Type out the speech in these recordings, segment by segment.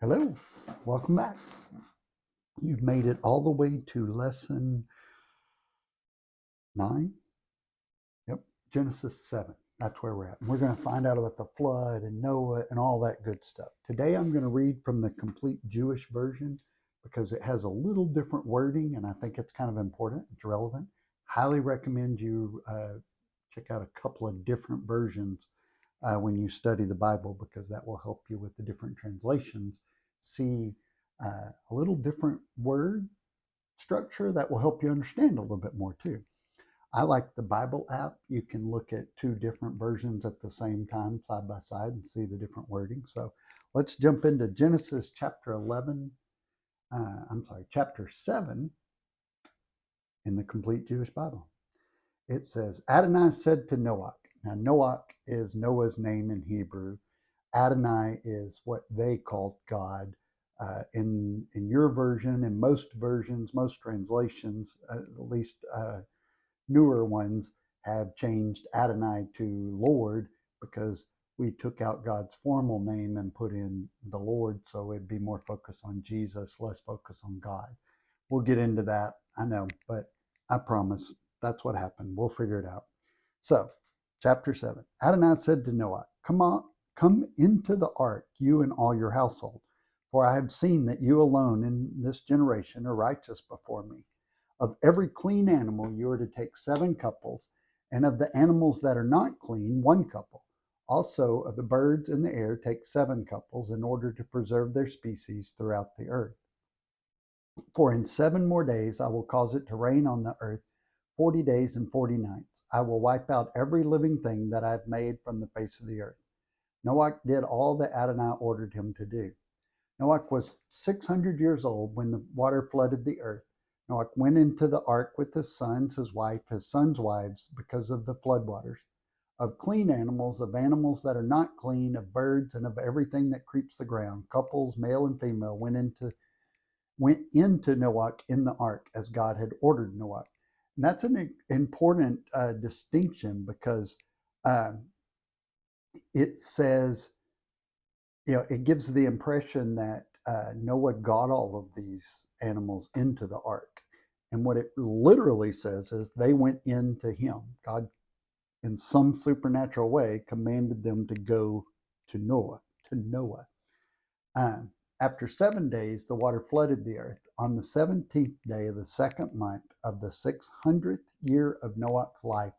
Hello, welcome back. You've made it all the way to lesson 9. Yep, Genesis 7. That's where we're at. And we're going to find out about the flood and Noah and all that good stuff. Today I'm going to read from the complete Jewish version because it has a little different wording and I think it's kind of important. It's relevant. Highly recommend you check out a couple of different versions when you study the Bible because that will help you with the different translations see a little different word structure that will help you understand a little bit more too. I like the Bible app. You can look at two different versions at the same time, side by side, and see the different wording. So let's jump into Genesis chapter 7 in the complete Jewish Bible. It says, Adonai said to Noach. Now, Noach is Noah's name in Hebrew. Adonai is what they called God. In your version, in most versions, most translations, at least newer ones, have changed Adonai to Lord because we took out God's formal name and put in the Lord, so it'd be more focused on Jesus, less focus on God. We'll get into that, I know, but I promise that's what happened. We'll figure it out. So, chapter 7. Adonai said to Noah, come into the ark, you and all your household, for I have seen that you alone in this generation are righteous before me. Of every clean animal you are to take 7 couples, and of the animals that are not clean, 1 couple. Also of the birds in the air take 7 couples in order to preserve their species throughout the earth. For in 7 more days I will cause it to rain on the earth 40 days and 40 nights. I will wipe out every living thing that I have made from the face of the earth. Noach did all that Adonai ordered him to do. Noach was 600 years old when the water flooded the earth. Noach went into the ark with his sons, his wife, his sons' wives, because of the floodwaters. Of clean animals, of animals that are not clean, of birds, and of everything that creeps the ground, couples, male and female, went into Noach in the ark as God had ordered Noach. And that's an important distinction because it says, it gives the impression that Noah got all of these animals into the ark. And what it literally says is they went into him. God, in some supernatural way, commanded them to go to Noah. After 7 days, the water flooded the earth. On the 17th day of the 2nd month of the 600th year of Noah's life,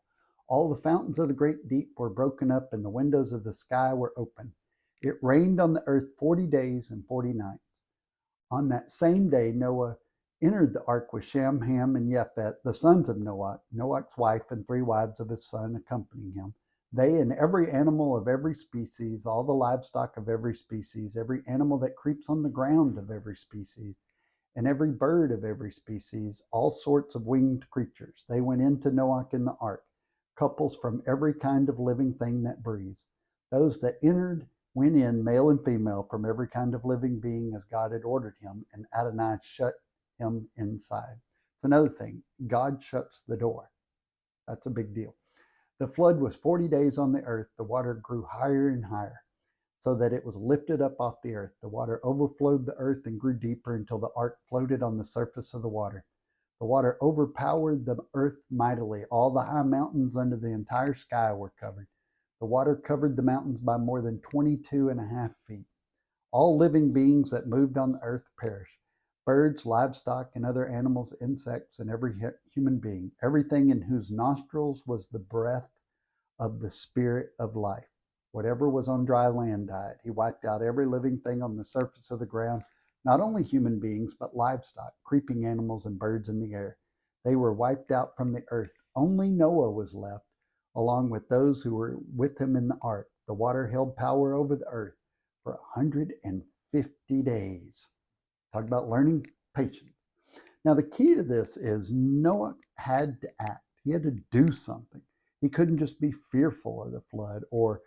all the fountains of the great deep were broken up and the windows of the sky were open. It rained on the earth 40 days and 40 nights. On that same day, Noah entered the ark with Shem, Ham, and Japheth, the sons of Noah, Noach's wife, and 3 wives of his son accompanying him. They and every animal of every species, all the livestock of every species, every animal that creeps on the ground of every species, and every bird of every species, all sorts of winged creatures. They went into Noach in the ark, couples from every kind of living thing that breathes. Those that entered went in, male and female, from every kind of living being as God had ordered him, and Adonai shut him inside. It's another thing. God shuts the door. That's a big deal. The flood was 40 days on the earth. The water grew higher and higher, so that it was lifted up off the earth. The water overflowed the earth and grew deeper until the ark floated on the surface of the water. The water overpowered the earth mightily. All the high mountains under the entire sky were covered. The water covered the mountains by more than 22.5 feet. All living beings that moved on the earth perished. Birds, livestock, and other animals, insects, and every human being, everything in whose nostrils was the breath of the spirit of life. Whatever was on dry land died. He wiped out every living thing on the surface of the ground, not only human beings, but livestock, creeping animals, and birds in the air. They were wiped out from the earth. Only Noah was left, along with those who were with him in the ark. The water held power over the earth for 150 days. Talk about learning patience. Now, the key to this is Noah had to act. He had to do something. He couldn't just be fearful of the flood or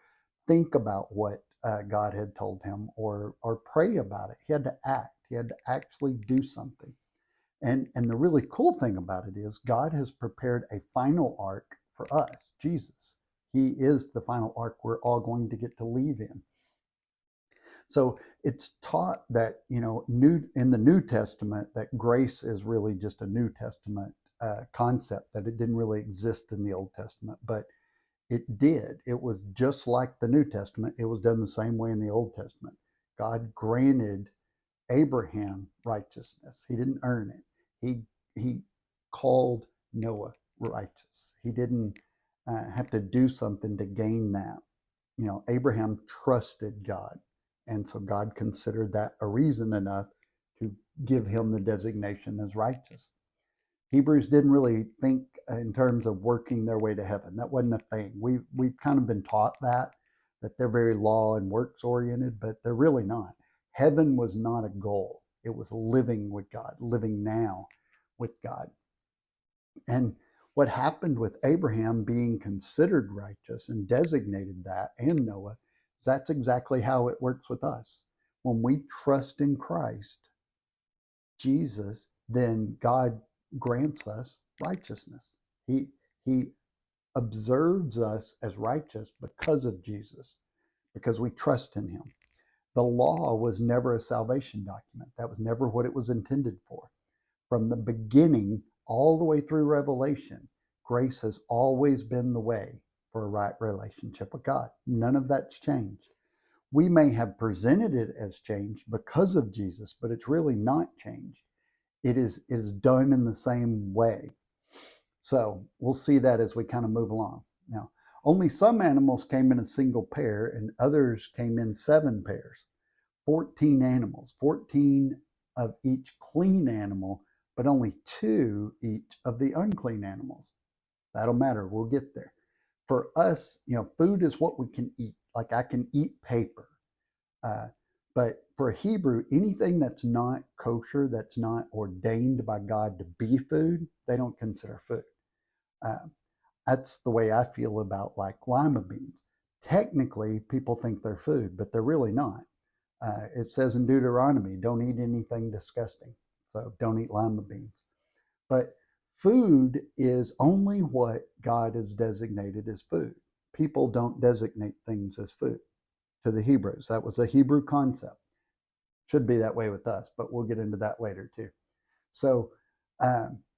think about what God had told him or pray about it. He had to act. He had to actually do something. And the really cool thing about it is God has prepared a final ark for us, Jesus. He is the final ark we're all going to get to leave in. So it's taught that, new in the New Testament, that grace is really just a New Testament concept, that it didn't really exist in the Old Testament, but it did. It was just like the New Testament. It was done the same way in the Old Testament. God granted Abraham righteousness. He didn't earn it. He called Noah righteous. He didn't have to do something to gain that. Abraham trusted God, and so God considered that a reason enough to give him the designation as righteous. Hebrews didn't really think in terms of working their way to heaven. That wasn't a thing. We've kind of been taught that they're very law and works oriented, but they're really not. Heaven was not a goal. It was living with God, living now with God. And what happened with Abraham being considered righteous and designated that, and Noah, is that's exactly how it works with us. When we trust in Christ, Jesus, then God grants us righteousness. He observes us as righteous because of Jesus, because we trust in him. The law was never a salvation document. That was never what it was intended for. From the beginning all the way through Revelation, grace has always been the way for a right relationship with God. None of that's changed. We may have presented it as changed because of Jesus, but it's really not changed. It is done in the same way. So we'll see that as we kind of move along. Now, only some animals came in a single pair, and others came in 7 pairs. 14 animals, 14 of each clean animal, but only 2 each of the unclean animals. That'll matter. We'll get there. For us, food is what we can eat. Like I can eat paper. But for a Hebrew, anything that's not kosher, that's not ordained by God to be food, they don't consider food. That's the way I feel about like lima beans. Technically, people think they're food, but they're really not. It says in Deuteronomy, don't eat anything disgusting. So don't eat lima beans. But food is only what God has designated as food. People don't designate things as food to the Hebrews. That was a Hebrew concept. Should be that way with us, but we'll get into that later too. So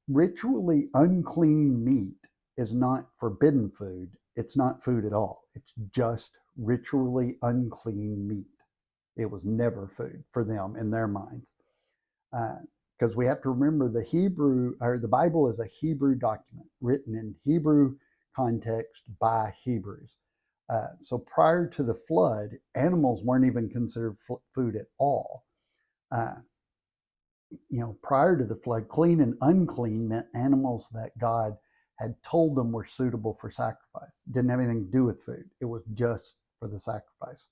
ritually unclean meat is not forbidden food. It's not food at all. It's just ritually unclean meat. It was never food for them in their minds. Because we have to remember the Bible is a Hebrew document written in Hebrew context by Hebrews. So prior to the flood, animals weren't even considered food at all. Prior to the flood, clean and unclean meant animals that God had told them were suitable for sacrifice. Didn't have anything to do with food. It was just for the sacrifice.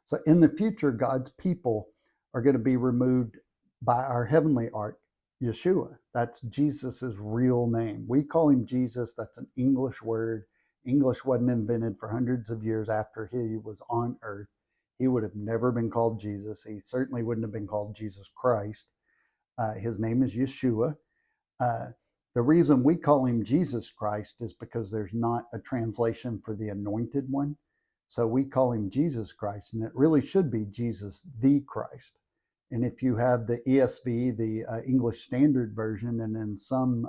So in the future, God's people are going to be removed by our heavenly ark, Yeshua. That's Jesus's real name. We call him Jesus. That's an English word. English wasn't invented for hundreds of years after he was on earth. He would have never been called Jesus. He certainly wouldn't have been called Jesus Christ. His name is Yeshua. The reason we call him Jesus Christ is because there's not a translation for the anointed one. So we call him Jesus Christ, and it really should be Jesus the Christ. And if you have the ESV, the English Standard Version, and then some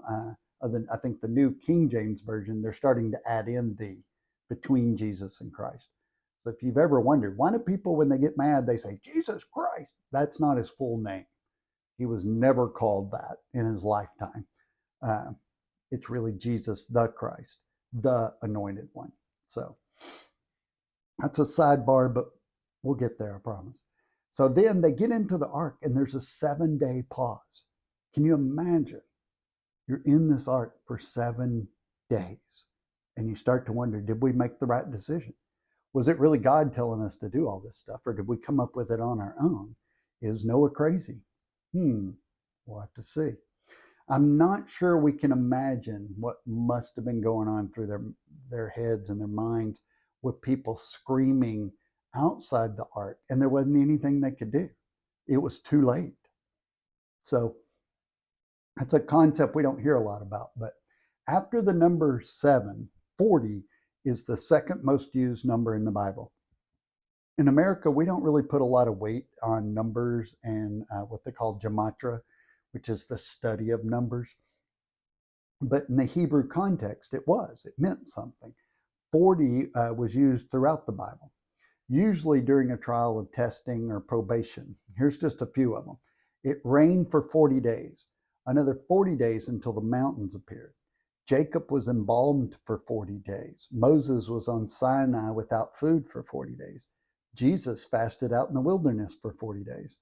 I think the New King James Version, they're starting to add in the between Jesus and Christ. So if you've ever wondered, why do people, when they get mad, they say, Jesus Christ? That's not his full name. He was never called that in his lifetime. It's really Jesus the Christ, the anointed one. So that's a sidebar, but we'll get there, I promise. So then they get into the ark, and there's a 7-day pause. Can you imagine? You're in this ark for 7 days, and you start to wonder, did we make the right decision? Was it really God telling us to do all this stuff, or did we come up with it on our own? Is Noah crazy? We'll have to see. I'm not sure we can imagine what must have been going on through their heads and their minds with people screaming outside the ark, and there wasn't anything they could do. It was too late. So that's a concept we don't hear a lot about. But after the number 7, 40 is the second most used number in the Bible. In America, we don't really put a lot of weight on numbers and what they call gematria, which is the study of numbers. But in the Hebrew context, it meant something. 40 was used throughout the Bible, usually during a trial of testing or probation. Here's just a few of them. It rained for 40 days, another 40 days until the mountains appeared. Jacob was embalmed for 40 days. Moses was on Sinai without food for 40 days. Jesus fasted out in the wilderness for 40 days.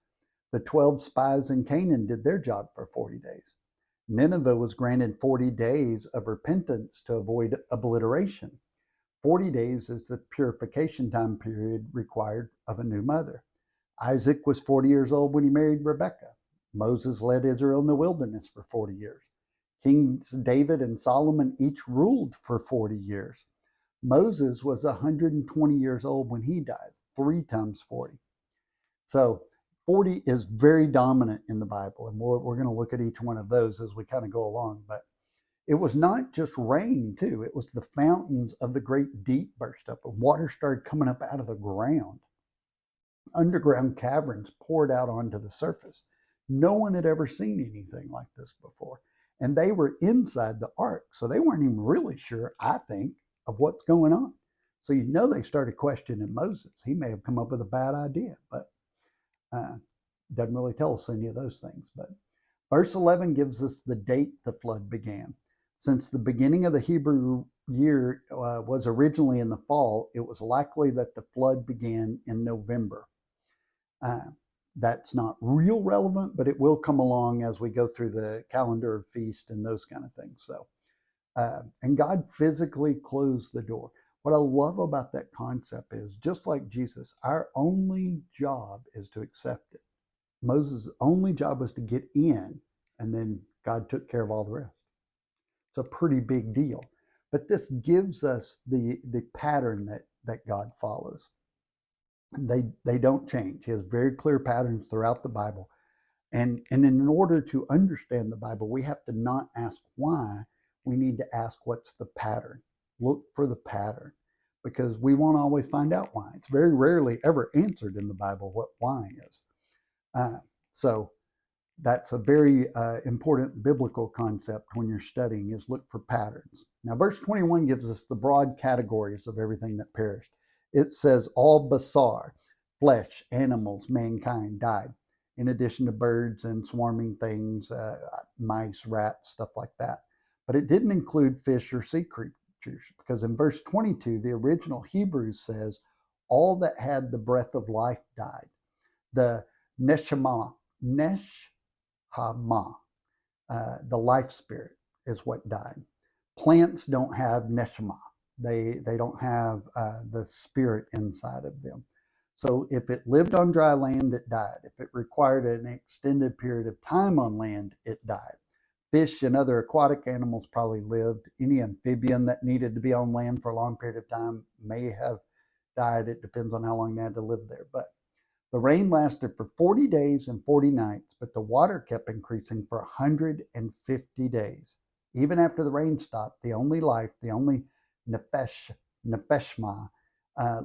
The 12 spies in Canaan did their job for 40 days. Nineveh was granted 40 days of repentance to avoid obliteration. 40 days is the purification time period required of a new mother. Isaac was 40 years old when he married Rebekah. Moses led Israel in the wilderness for 40 years. Kings David and Solomon each ruled for 40 years. Moses was 120 years old when he died, 3 times 40. So 40 is very dominant in the Bible, and we're going to look at each one of those as we kind of go along. But it was not just rain, too. It was the fountains of the great deep burst up, and water started coming up out of the ground. Underground caverns poured out onto the surface. No one had ever seen anything like this before. And they were inside the ark, so they weren't even really sure, I think, of what's going on. So they started questioning Moses. He may have come up with a bad idea, but doesn't really tell us any of those things. But verse 11 gives us the date the flood began. Since the beginning of the Hebrew year was originally in the fall, it was likely that the flood began in November. That's not real relevant, but it will come along as we go through the calendar of feast and those kind of things. So, and God physically closed the door. What I love about that concept is, just like Jesus, our only job is to accept it. Moses' only job was to get in, and then God took care of all the rest. It's a pretty big deal. But this gives us the pattern that God follows. They don't change. He has very clear patterns throughout the Bible. And in order to understand the Bible, we have to not ask why. We need to ask what's the pattern. Look for the pattern, because we won't always find out why. It's very rarely ever answered in the Bible what why is. So that's a very important biblical concept when you're studying, is look for patterns. Now, verse 21 gives us the broad categories of everything that perished. It says all basar, flesh, animals, mankind died, in addition to birds and swarming things, mice, rats, stuff like that. But it didn't include fish or sea creatures, because in verse 22, the original Hebrew says all that had the breath of life died. The neshama, the life spirit, is what died. Plants don't have neshama. They don't have the spirit inside of them. So if it lived on dry land, it died. If it required an extended period of time on land, it died. Fish and other aquatic animals probably lived. Any amphibian that needed to be on land for a long period of time may have died. It depends on how long they had to live there. But the rain lasted for 40 days and 40 nights, but the water kept increasing for 150 days. Even after the rain stopped, the only life, the only nefeshma,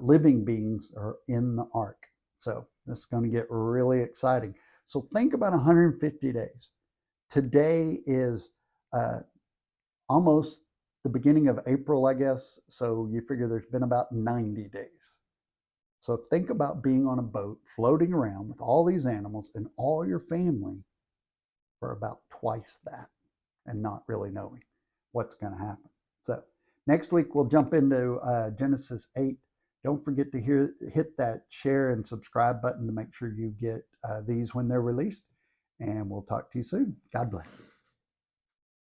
living beings are in the ark. So this is going to get really exciting. So think about 150 days. Today is almost the beginning of April, I guess. So you figure there's been about 90 days. So think about being on a boat, floating around with all these animals and all your family for about twice that, and not really knowing what's going to happen. So next week, we'll jump into Genesis 8. Don't forget to hit that share and subscribe button to make sure you get these when they're released. And we'll talk to you soon. God bless.